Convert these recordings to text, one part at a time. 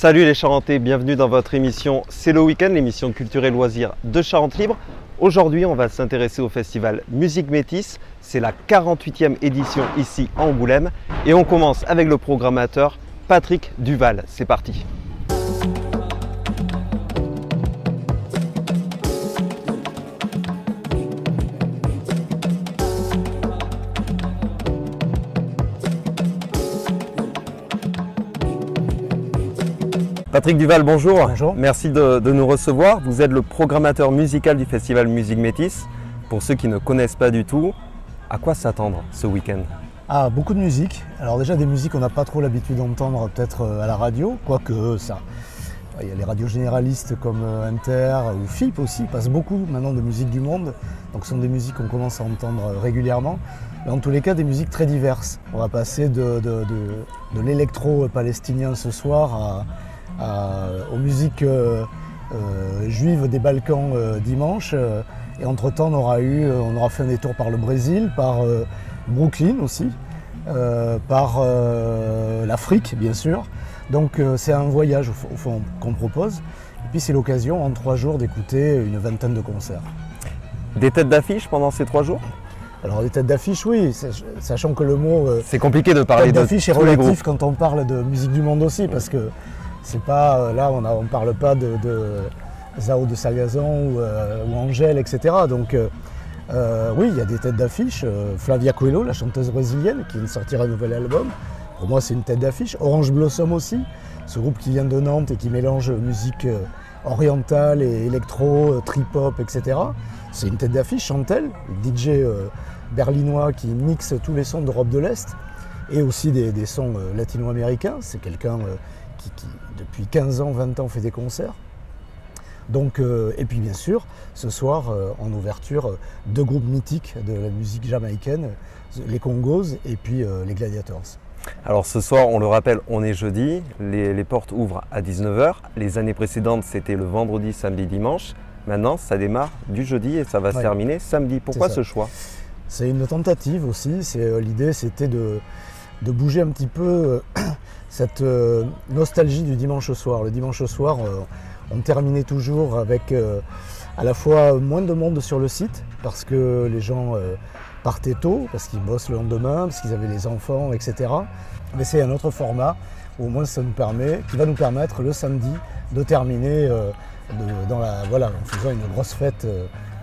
Salut les Charentais, bienvenue dans votre émission C'est le week-end, l'émission culture et loisirs de Charente Libre. Aujourd'hui, on va s'intéresser au festival Musique Métis. C'est la 48e édition ici à Angoulême. Et on commence avec le programmateur Patrick Duval. C'est parti. Patrick Duval, bonjour. Bonjour. Merci de nous recevoir. Vous êtes le programmateur musical du festival Musique Métis. Pour ceux qui ne connaissent pas du tout, à quoi s'attendre ce week-end? Ah, beaucoup de musique. Alors déjà des musiques qu'on n'a pas trop l'habitude d'entendre peut-être à la radio, quoique ça. Il y a les radios généralistes comme Inter ou FIP aussi, passent beaucoup maintenant de musique du monde. Donc ce sont des musiques qu'on commence à entendre régulièrement. Mais en tous les cas, des musiques très diverses. On va passer de l'électro palestinien ce soir aux musiques juives des Balkans dimanche. Et entre-temps, on aura fait un détour par le Brésil, par Brooklyn aussi, par l'Afrique bien sûr. Donc c'est un voyage au fond qu'on propose. Et puis c'est l'occasion en 3 jours d'écouter une vingtaine de concerts. Des têtes d'affiche pendant ces 3 jours? Alors des têtes d'affiche, oui, sachant que le mot c'est compliqué de parler tête de d'affiche est tous les groupes relatif quand on parle de musique du monde aussi, parce que c'est pas là on parle pas de Zao de Sagazon ou Angèle, etc. Donc oui, il y a des têtes d'affiche. Flavia Coelho, la chanteuse brésilienne, qui vient de sortir un nouvel album. Pour moi, c'est une tête d'affiche. Orange Blossom aussi, ce groupe qui vient de Nantes et qui mélange musique orientale et électro, trip-hop, etc. C'est une tête d'affiche. Chantel, DJ berlinois qui mixe tous les sons d'Europe de l'Est et aussi des sons latino-américains. C'est quelqu'un qui, depuis 15 ans, 20 ans, fait des concerts. Donc, et puis bien sûr, ce soir, en ouverture, 2 groupes mythiques de la musique jamaïcaine, les Congos et puis les Gladiators. Alors ce soir, on le rappelle, on est jeudi, les portes ouvrent à 19 h. Les années précédentes, c'était le vendredi, samedi, dimanche. Maintenant, ça démarre du jeudi et ça va se terminer samedi. Pourquoi ce choix? C'est une tentative aussi. L'idée, c'était de bouger un petit peu cette nostalgie du dimanche soir. Le dimanche soir, on terminait toujours avec à la fois moins de monde sur le site, parce que les gens partaient tôt, parce qu'ils bossent le lendemain, parce qu'ils avaient les enfants, etc. Mais c'est un autre format, au moins qui va nous permettre le samedi de terminer en faisant une grosse fête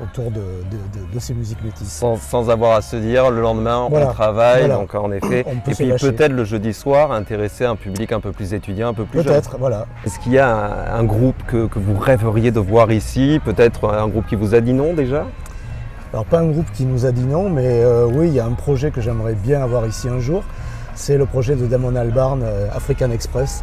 autour de ces musiques métisses. Sans avoir à se dire le lendemain on travaille, donc en effet. Et puis peut-être le jeudi soir intéresser un public un peu plus étudiant, un peu plus jeune. Peut-être, voilà. Est-ce qu'il y a un groupe que vous rêveriez de voir ici? Peut-être un groupe qui vous a dit non déjà? Alors pas un groupe qui nous a dit non, mais oui, il y a un projet que j'aimerais bien avoir ici un jour. C'est le projet de Damon Albarn, African Express.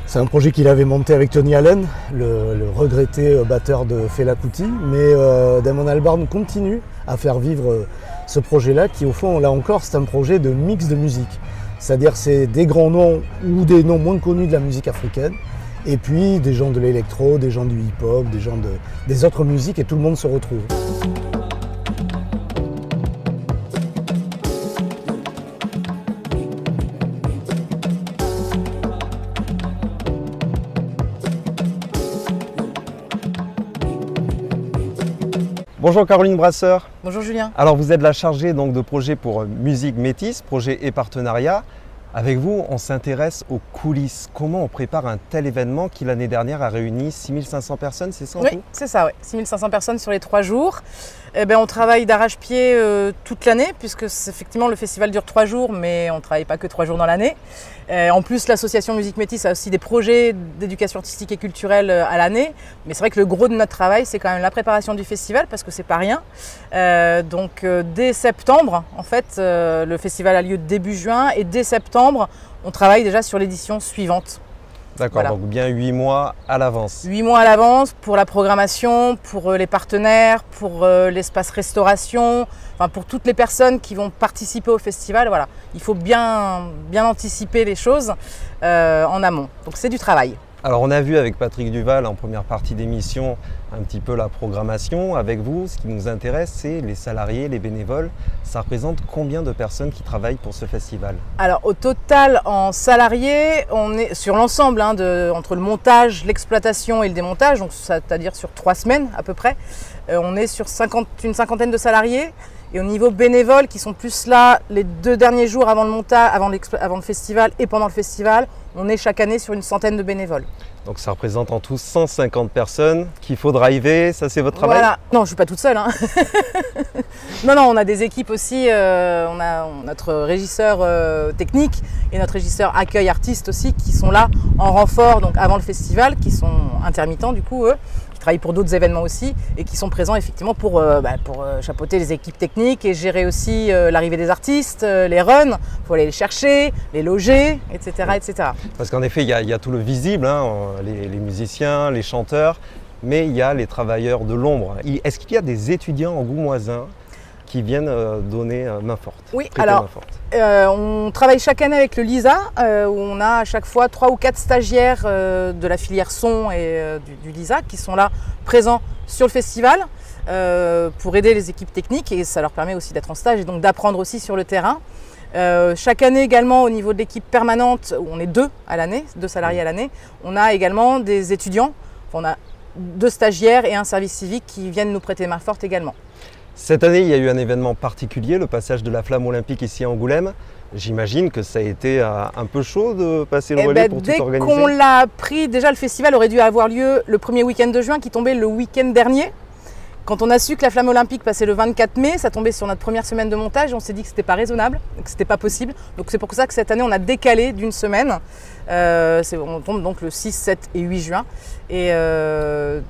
C'est un projet qu'il avait monté avec Tony Allen, le regretté batteur de Fela Kuti. Mais Damon Albarn continue à faire vivre ce projet-là, qui au fond, là encore, c'est un projet de mix de musique. C'est-à-dire c'est des grands noms ou des noms moins connus de la musique africaine, et puis des gens de l'électro, des gens du hip-hop, des gens des autres musiques, et tout le monde se retrouve. Bonjour Caroline Brasseur. Bonjour Julien. Alors vous êtes la chargée donc, de projet pour Musique Métis, projet et partenariat. Avec vous, on s'intéresse aux coulisses. Comment on prépare un tel événement qui l'année dernière a réuni 6500 personnes, c'est ça en tout? Oui, c'est ça, 6500 personnes sur les 3 jours. On travaille d'arrache-pied toute l'année, puisque effectivement le festival dure 3 jours, mais on ne travaille pas que 3 jours dans l'année. En plus, l'association Musique Métis a aussi des projets d'éducation artistique et culturelle à l'année. Mais c'est vrai que le gros de notre travail, c'est quand même la préparation du festival, parce que c'est pas rien. Dès septembre, en fait, le festival a lieu début juin, et dès septembre, on travaille déjà sur l'édition suivante. D'accord, donc bien 8 mois à l'avance. 8 mois à l'avance pour la programmation, pour les partenaires, pour l'espace restauration, enfin pour toutes les personnes qui vont participer au festival. Voilà, il faut bien anticiper les choses en amont. Donc c'est du travail. Alors on a vu avec Patrick Duval en première partie d'émission un petit peu la programmation. Avec vous, ce qui nous intéresse, c'est les salariés, les bénévoles. Ça représente combien de personnes qui travaillent pour ce festival? Alors au total, en salariés, on est sur l'ensemble, entre le montage, l'exploitation et le démontage, donc c'est-à-dire sur 3 semaines à peu près, on est sur une cinquantaine de salariés. Et au niveau bénévole, qui sont plus là les 2 derniers jours avant le montage, avant le festival et pendant le festival, on est chaque année sur une centaine de bénévoles. Donc ça représente en tout 150 personnes qu'il faut driver, ça c'est votre travail? Voilà. Non, je ne suis pas toute seule. Non, on a des équipes aussi, on a notre régisseur technique et notre régisseur accueil artiste aussi qui sont là en renfort donc avant le festival, qui sont intermittents du coup eux. Travaillent pour d'autres événements aussi et qui sont présents effectivement pour chapeauter les équipes techniques et gérer aussi l'arrivée des artistes, les runs, il faut aller les chercher, les loger, etc. etc. Parce qu'en effet, il y a tout le visible, les musiciens, les chanteurs, mais il y a les travailleurs de l'ombre. Est-ce qu'il y a des étudiants en Goumoisin qui viennent donner main forte? Oui, alors on travaille chaque année avec le LISA où on a à chaque fois 3 ou 4 stagiaires de la filière son et du LISA qui sont là présents sur le festival pour aider les équipes techniques et ça leur permet aussi d'être en stage et donc d'apprendre aussi sur le terrain. Chaque année également au niveau de l'équipe permanente où on est 2 à l'année, 2 salariés à l'année, on a également des étudiants, on a 2 stagiaires et un service civique qui viennent nous prêter main forte également. Cette année, il y a eu un événement particulier, le passage de la flamme olympique ici à Angoulême. J'imagine que ça a été un peu chaud de passer le relais pour tout organiser. Dès qu'on l'a appris, déjà le festival aurait dû avoir lieu le premier week-end de juin qui tombait le week-end dernier. Quand on a su que la flamme olympique passait le 24 mai, ça tombait sur notre première semaine de montage, on s'est dit que c'était pas raisonnable, que c'était pas possible. Donc c'est pour ça que cette année on a décalé d'une semaine. On tombe donc le 6, 7 et 8 juin. Et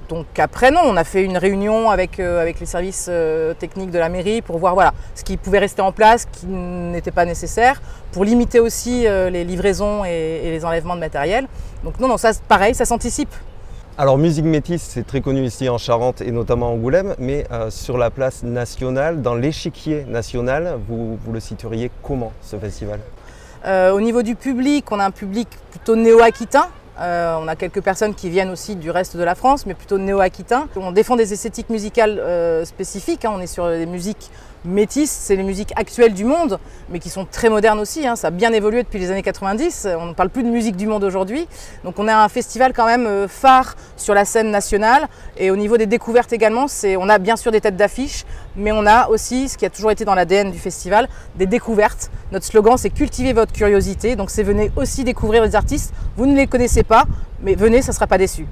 donc après non, on a fait une réunion avec les services techniques de la mairie pour voir ce qui pouvait rester en place, ce qui n'était pas nécessaire, pour limiter aussi les livraisons et les enlèvements de matériel. Donc non, ça pareil, ça s'anticipe. Alors Musique Métis, c'est très connu ici en Charente et notamment à Angoulême, mais sur la place nationale, dans l'échiquier national, vous le situeriez comment ce festival? Au niveau du public, on a un public plutôt néo-aquitain. On a quelques personnes qui viennent aussi du reste de la France, mais plutôt néo-aquitain. On défend des esthétiques musicales spécifiques, on est sur des musiques métisses, c'est les musiques actuelles du monde, mais qui sont très modernes aussi, ça a bien évolué depuis les années 90, on ne parle plus de musique du monde aujourd'hui. Donc on a un festival quand même phare sur la scène nationale, et au niveau des découvertes également, on a bien sûr des têtes d'affiche, mais on a aussi, ce qui a toujours été dans l'ADN du festival, des découvertes. Notre slogan c'est cultiver votre curiosité, donc c'est venez aussi découvrir les artistes, vous ne les connaissez pas, mais venez, ça ne sera pas déçu.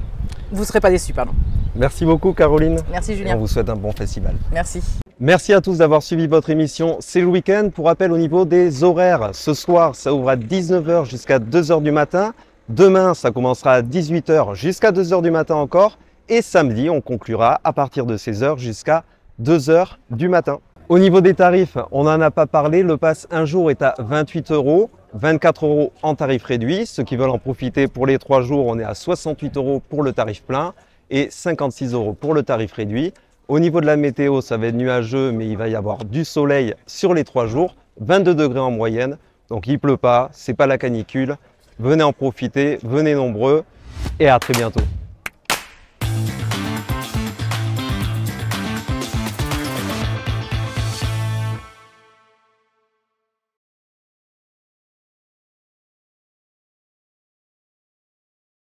Vous ne serez pas déçus, pardon. Merci beaucoup Caroline. Merci Julien. Et on vous souhaite un bon festival. Merci. Merci à tous d'avoir suivi votre émission C'est le week-end. Pour rappel au niveau des horaires, ce soir ça ouvre à 19 h jusqu'à 2 h du matin. Demain ça commencera à 18 h jusqu'à 2 h du matin encore. Et samedi on conclura à partir de 16 h jusqu'à 2 h du matin. Au niveau des tarifs, on n'en a pas parlé, le pass un jour est à 28 €, 24 € en tarif réduit. Ceux qui veulent en profiter pour les 3 jours, on est à 68 € pour le tarif plein et 56 € pour le tarif réduit. Au niveau de la météo, ça va être nuageux, mais il va y avoir du soleil sur les 3 jours, 22 degrés en moyenne. Donc il ne pleut pas, c'est pas la canicule. Venez en profiter, venez nombreux et à très bientôt.